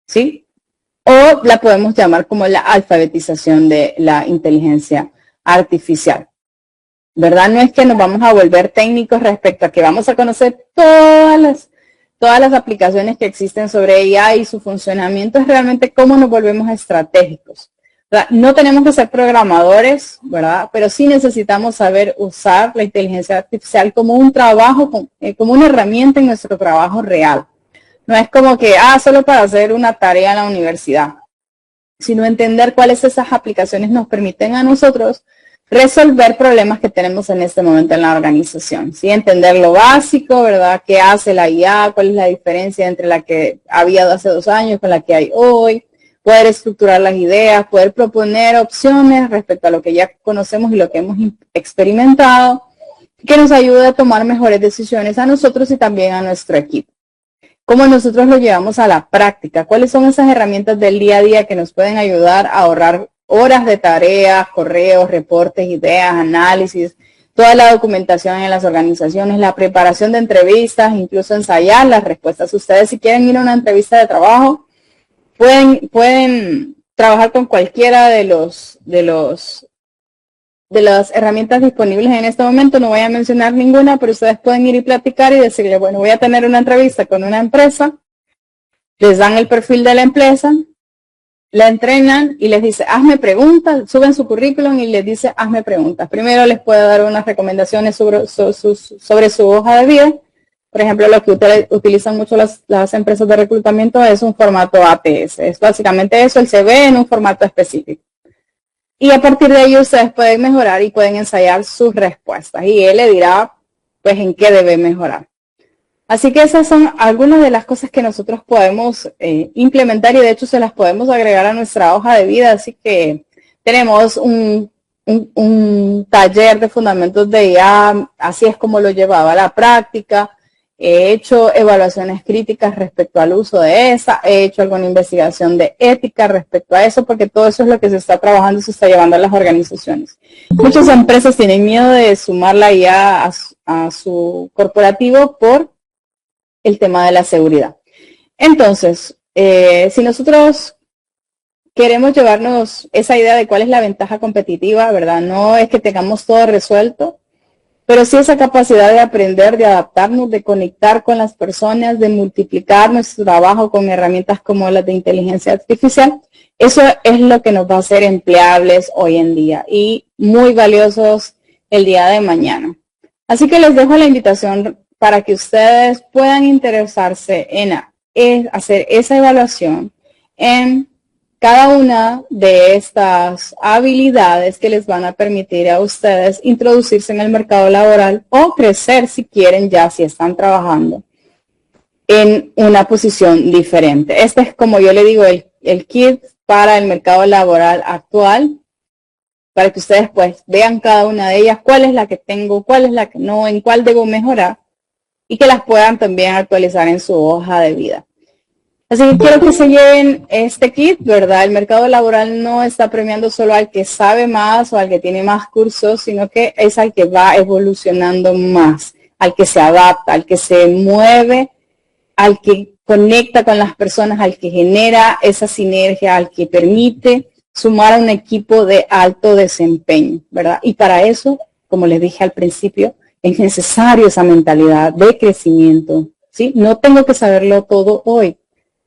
¿sí? O la podemos llamar como la alfabetización de la inteligencia artificial, ¿verdad? No es que nos vamos a volver técnicos respecto a que vamos a conocer todas las aplicaciones que existen sobre AI y su funcionamiento, es realmente cómo nos volvemos estratégicos, ¿verdad? No tenemos que ser programadores, ¿verdad? Pero sí necesitamos saber usar la inteligencia artificial como un trabajo, como una herramienta en nuestro trabajo real. No es como que, solo para hacer una tarea en la universidad, sino entender cuáles de esas aplicaciones nos permiten a nosotros resolver problemas que tenemos en este momento en la organización, ¿sí? Entender lo básico, ¿verdad? ¿Qué hace la IA? ¿Cuál es la diferencia entre la que había hace 2 años con la que hay hoy? Poder estructurar las ideas, poder proponer opciones respecto a lo que ya conocemos y lo que hemos experimentado, que nos ayude a tomar mejores decisiones a nosotros y también a nuestro equipo. ¿Cómo nosotros lo llevamos a la práctica? ¿Cuáles son esas herramientas del día a día que nos pueden ayudar a ahorrar horas de tareas, correos, reportes, ideas, análisis, toda la documentación en las organizaciones, la preparación de entrevistas, incluso ensayar las respuestas? Ustedes, si quieren ir a una entrevista de trabajo, pueden trabajar con cualquiera de las herramientas disponibles en este momento. No voy a mencionar ninguna, pero ustedes pueden ir y platicar y decirle, bueno, voy a tener una entrevista con una empresa, les dan el perfil de la empresa, la entrenan y les dice, hazme preguntas, suben su currículum y les dice, hazme preguntas. Primero les puede dar unas recomendaciones sobre su hoja de vida. Por ejemplo, lo que utilizan mucho las empresas de reclutamiento es un formato ATS. Es básicamente eso, el CV en un formato específico. Y a partir de ello ustedes pueden mejorar y pueden ensayar sus respuestas. Y él le dirá, pues, en qué debe mejorar. Así que esas son algunas de las cosas que nosotros podemos implementar y de hecho se las podemos agregar a nuestra hoja de vida. Así que tenemos un taller de fundamentos de IA, así es como lo llevaba a la práctica. He hecho evaluaciones críticas respecto al uso de esa, he hecho alguna investigación de ética respecto a eso, porque todo eso es lo que se está trabajando y se está llevando a las organizaciones. Muchas empresas tienen miedo de sumar la IA a su corporativo por el tema de la seguridad. Entonces, si nosotros queremos llevarnos esa idea de cuál es la ventaja competitiva, ¿verdad? No es que tengamos todo resuelto, pero sí esa capacidad de aprender, de adaptarnos, de conectar con las personas, de multiplicar nuestro trabajo con herramientas como las de inteligencia artificial. Eso es lo que nos va a hacer empleables hoy en día y muy valiosos el día de mañana. Así que les dejo la invitación para que ustedes puedan interesarse en hacer esa evaluación en cada una de estas habilidades que les van a permitir a ustedes introducirse en el mercado laboral o crecer si quieren, ya si están trabajando en una posición diferente. Este es, como yo le digo, el kit para el mercado laboral actual, para que ustedes pues vean cada una de ellas, cuál es la que tengo, cuál es la que no, en cuál debo mejorar y que las puedan también actualizar en su hoja de vida. Así que quiero que se lleven este kit, ¿verdad? El mercado laboral no está premiando solo al que sabe más o al que tiene más cursos, sino que es al que va evolucionando más, al que se adapta, al que se mueve, al que conecta con las personas, al que genera esa sinergia, al que permite sumar a un equipo de alto desempeño, ¿verdad? Y para eso, como les dije al principio, es necesario esa mentalidad de crecimiento, ¿sí? No tengo que saberlo todo hoy,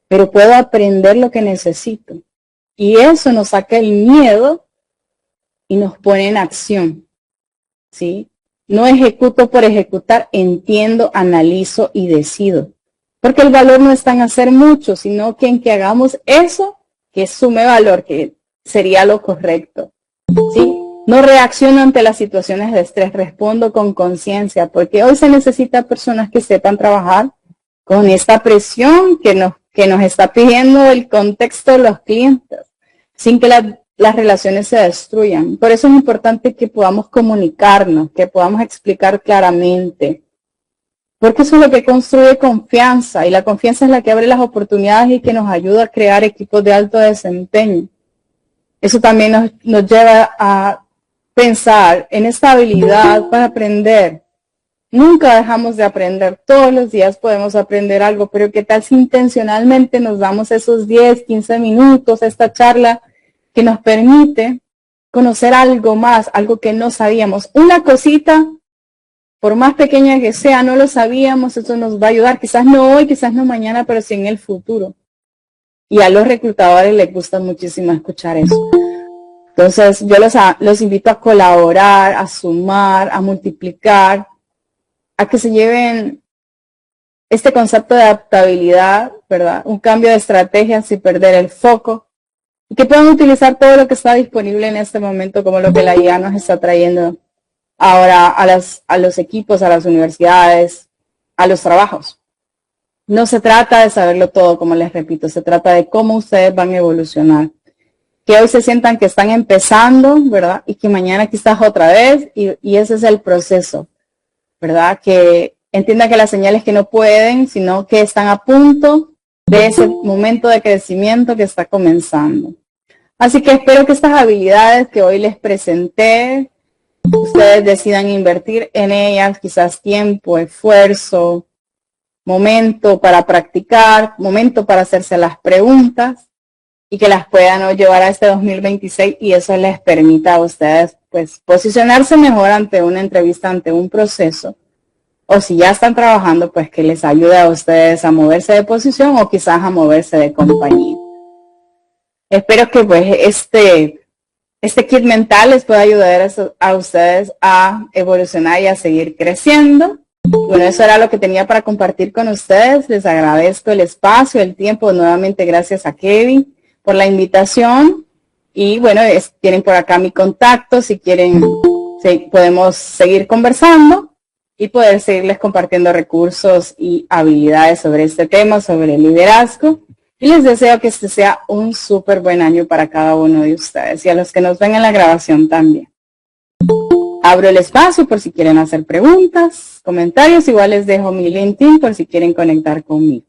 pero puedo aprender lo que necesito. Y eso nos saca el miedo y nos pone en acción, ¿sí? No ejecuto por ejecutar, entiendo, analizo y decido. Porque el valor no está en hacer mucho, sino que en que hagamos eso que sume valor, que sería lo correcto, ¿sí? No reacciono ante las situaciones de estrés, respondo con conciencia, porque hoy se necesita personas que sepan trabajar con esta presión que nos está pidiendo el contexto de los clientes, sin que las relaciones se destruyan. Por eso es importante que podamos comunicarnos, que podamos explicar claramente, porque eso es lo que construye confianza, y la confianza es la que abre las oportunidades y que nos ayuda a crear equipos de alto desempeño. Eso también nos lleva a pensar en esta habilidad para aprender Nunca dejamos de aprender, todos los días podemos aprender algo, pero ¿qué tal si intencionalmente nos damos esos 10, 15 minutos, esta charla que nos permite conocer algo más, algo que no sabíamos? Una cosita, por más pequeña que sea, no lo sabíamos, eso nos va a ayudar, quizás no hoy, quizás no mañana, pero sí en el futuro. Y a los reclutadores les gusta muchísimo escuchar eso. Entonces, yo los invito a colaborar, a sumar, a multiplicar, a que se lleven este concepto de adaptabilidad, ¿verdad? Un cambio de estrategia sin perder el foco, y que puedan utilizar todo lo que está disponible en este momento, como lo que la IA nos está trayendo ahora a los equipos, a las universidades, a los trabajos. No se trata de saberlo todo, como les repito, se trata de cómo ustedes van a evolucionar. Que hoy se sientan que están empezando, ¿verdad? Y que mañana quizás otra vez, y ese es el proceso, ¿verdad? Que entiendan que las señales que no pueden, sino que están a punto de ese momento de crecimiento que está comenzando. Así que espero que estas habilidades que hoy les presenté, ustedes decidan invertir en ellas, quizás tiempo, esfuerzo, momento para practicar, momento para hacerse las preguntas y que las puedan llevar a este 2026 y eso les permita a ustedes pues posicionarse mejor ante una entrevista, ante un proceso, o si ya están trabajando, pues que les ayude a ustedes a moverse de posición o quizás a moverse de compañía. Espero que pues este kit mental les pueda ayudar a ustedes a evolucionar y a seguir creciendo. Bueno, eso era lo que tenía para compartir con ustedes. Les agradezco el espacio, el tiempo. Nuevamente gracias a Kevin por la invitación. Y bueno, tienen por acá mi contacto. Si quieren, podemos seguir conversando y poder seguirles compartiendo recursos y habilidades sobre este tema, sobre el liderazgo. Y les deseo que este sea un súper buen año para cada uno de ustedes y a los que nos ven en la grabación también. Abro el espacio por si quieren hacer preguntas, comentarios. Igual les dejo mi LinkedIn por si quieren conectar conmigo.